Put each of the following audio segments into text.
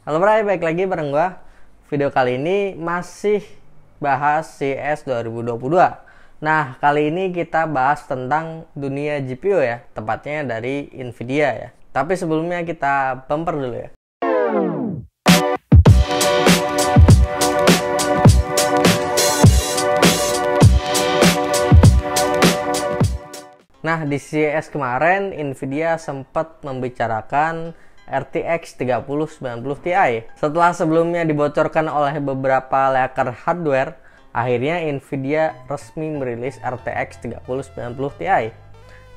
Halo Bray, balik lagi bareng gua. Video kali ini masih bahas CES 2022. Nah, kali ini kita bahas tentang dunia GPU ya, tepatnya dari Nvidia ya. Tapi sebelumnya kita bumper dulu ya. Nah, di CES kemarin Nvidia sempat membicarakan RTX 3090 Ti. Setelah sebelumnya dibocorkan oleh beberapa leaker hardware, akhirnya Nvidia resmi merilis RTX 3090 Ti.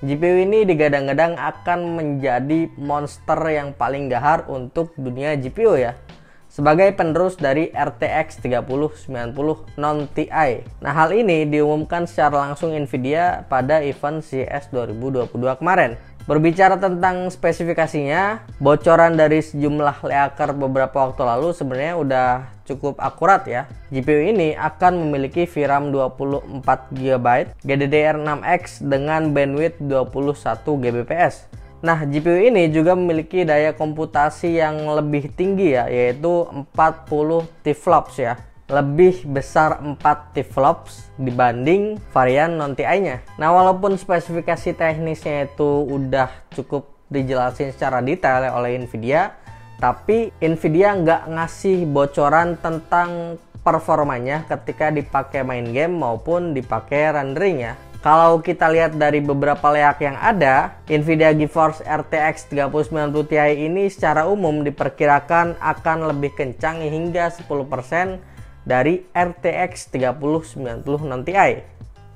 GPU ini digadang-gadang akan menjadi monster yang paling gahar untuk dunia GPU ya, sebagai penerus dari RTX 3090 non-Ti. Nah, hal ini diumumkan secara langsung Nvidia pada event CES 2022 kemarin. Berbicara tentang spesifikasinya, bocoran dari sejumlah leaker beberapa waktu lalu sebenarnya udah cukup akurat ya. GPU ini akan memiliki VRAM 24GB GDDR6X dengan bandwidth 21 Gbps. Nah, GPU ini juga memiliki daya komputasi yang lebih tinggi ya, yaitu 40 TFLOPS ya. Lebih besar 4 TFLOPS dibanding varian non-Ti-nya. Nah, walaupun spesifikasi teknisnya itu udah cukup dijelasin secara detail oleh Nvidia, tapi Nvidia nggak ngasih bocoran tentang performanya ketika dipakai main game maupun dipakai rendering ya. Kalau kita lihat dari beberapa leak yang ada, Nvidia GeForce RTX 3090 Ti ini secara umum diperkirakan akan lebih kencang hingga 10% dari RTX 3090 non-Ti.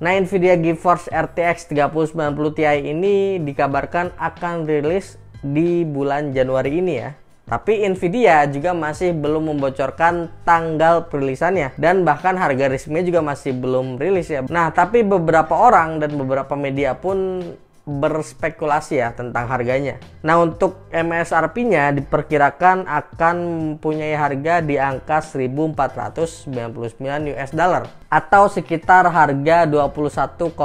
Nah, Nvidia GeForce RTX 3090 Ti ini dikabarkan akan rilis di bulan Januari ini ya. Tapi Nvidia juga masih belum membocorkan tanggal perilisannya dan bahkan harga resminya juga masih belum rilis ya. Nah, tapi beberapa orang dan beberapa media pun berspekulasi ya tentang harganya. Nah, untuk MSRP-nya diperkirakan akan mempunyai harga di angka 1.499 US dollar atau sekitar harga 21,5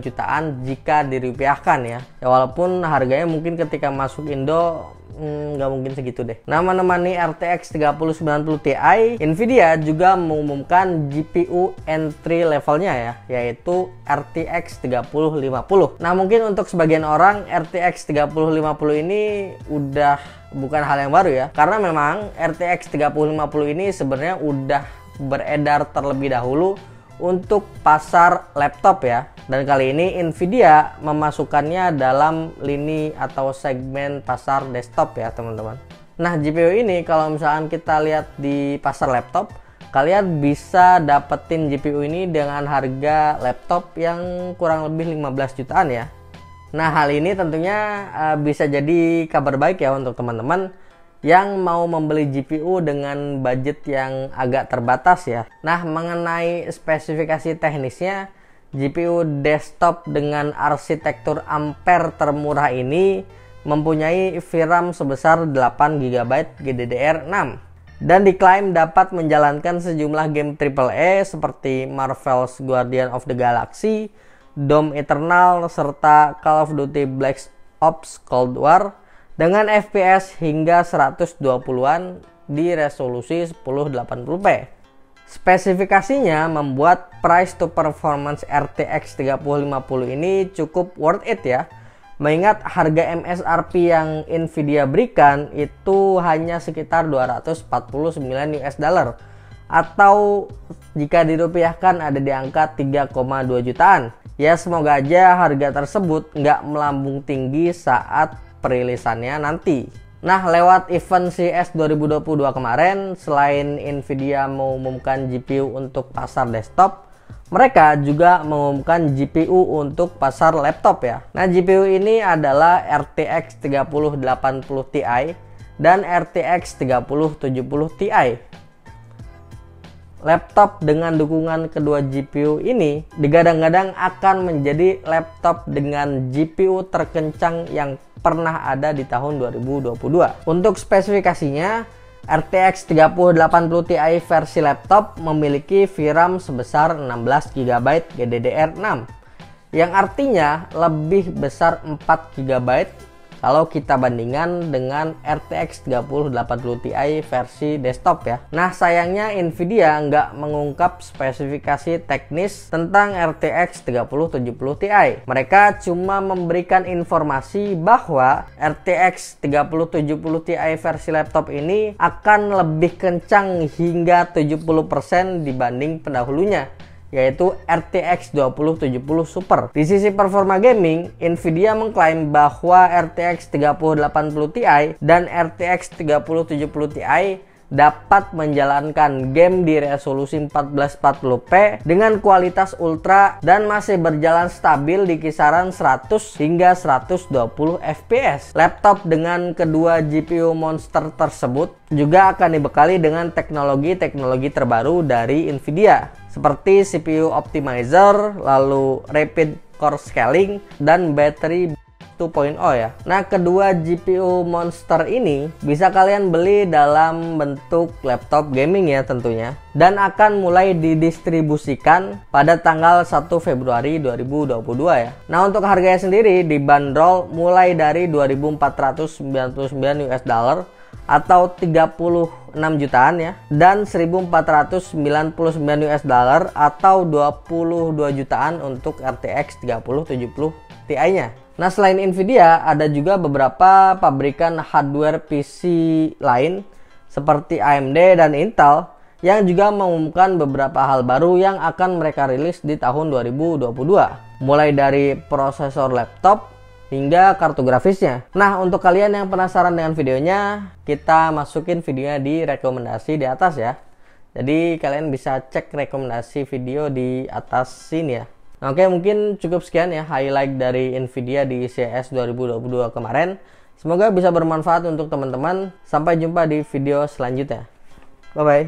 jutaan jika dirupiahkan ya. Ya, walaupun harganya mungkin ketika masuk Indo nggak mungkin segitu deh. Nah, menemani RTX 3090 Ti, Nvidia juga mengumumkan GPU entry levelnya ya, yaitu RTX 3050. Nah, mungkin untuk sebagian orang RTX 3050 ini udah bukan hal yang baru ya, karena memang RTX 3050 ini sebenarnya udah beredar terlebih dahulu untuk pasar laptop ya. Dan kali ini Nvidia memasukkannya dalam lini atau segmen pasar desktop ya teman-teman. Nah, GPU ini kalau misalkan kita lihat di pasar laptop, kalian bisa dapetin GPU ini dengan harga laptop yang kurang lebih 15 jutaan ya. Nah, hal ini tentunya bisa jadi kabar baik ya untuk teman-teman yang mau membeli GPU dengan budget yang agak terbatas ya. Nah, mengenai spesifikasi teknisnya, GPU desktop dengan arsitektur Ampere termurah ini mempunyai VRAM sebesar 8GB GDDR6 dan diklaim dapat menjalankan sejumlah game AAA seperti Marvel's Guardians of the Galaxy, Doom Eternal, serta Call of Duty Black Ops Cold War dengan FPS hingga 120-an di resolusi 1080p. Spesifikasinya membuat price to performance RTX 3050 ini cukup worth it ya. Mengingat harga MSRP yang Nvidia berikan itu hanya sekitar 249 US dollar atau jika dirupiahkan ada di angka 3,2 jutaan. Ya, semoga aja harga tersebut nggak melambung tinggi saat perilisannya nanti. Nah, lewat event CES 2022 kemarin, selain Nvidia mengumumkan GPU untuk pasar desktop, mereka juga mengumumkan GPU untuk pasar laptop ya. Nah, GPU ini adalah RTX 3080 Ti dan RTX 3070 Ti. Laptop dengan dukungan kedua GPU ini digadang-gadang akan menjadi laptop dengan GPU terkencang yang pernah ada di tahun 2022. Untuk spesifikasinya, RTX 3080 Ti versi laptop memiliki VRAM sebesar 16GB GDDR6 yang artinya lebih besar 4GB kalau kita bandingkan dengan RTX 3080 Ti versi desktop ya. Nah, sayangnya Nvidia nggak mengungkap spesifikasi teknis tentang RTX 3070 Ti. Mereka cuma memberikan informasi bahwa RTX 3070 Ti versi laptop ini akan lebih kencang hingga 70% dibanding pendahulunya, yaitu RTX 2070 Super. Di sisi performa gaming, Nvidia mengklaim bahwa RTX 3080 Ti dan RTX 3070 Ti dapat menjalankan game di resolusi 1440p dengan kualitas ultra dan masih berjalan stabil di kisaran 100 hingga 120 fps. Laptop dengan kedua GPU monster tersebut juga akan dibekali dengan teknologi-teknologi terbaru dari Nvidia, seperti CPU optimizer, lalu rapid core scaling, dan battery 2.0 ya. Nah, kedua GPU monster ini bisa kalian beli dalam bentuk laptop gaming ya tentunya, dan akan mulai didistribusikan pada tanggal 1 Februari 2022 ya. Nah, untuk harganya sendiri dibanderol mulai dari 2.499 US dollar atau 36 jutaan ya, dan 1.499 US dollar atau 22 jutaan untuk RTX 3070 Ti-nya. Nah, selain Nvidia, ada juga beberapa pabrikan hardware PC lain seperti AMD dan Intel yang juga mengumumkan beberapa hal baru yang akan mereka rilis di tahun 2022, mulai dari prosesor laptop hingga kartu grafisnya. Nah, untuk kalian yang penasaran dengan videonya, kita masukin videonya di rekomendasi di atas ya. Jadi kalian bisa cek rekomendasi video di atas sini ya. Nah, oke, mungkin cukup sekian ya highlight dari Nvidia di CES 2022 kemarin. Semoga bisa bermanfaat untuk teman-teman. Sampai jumpa di video selanjutnya. Bye bye.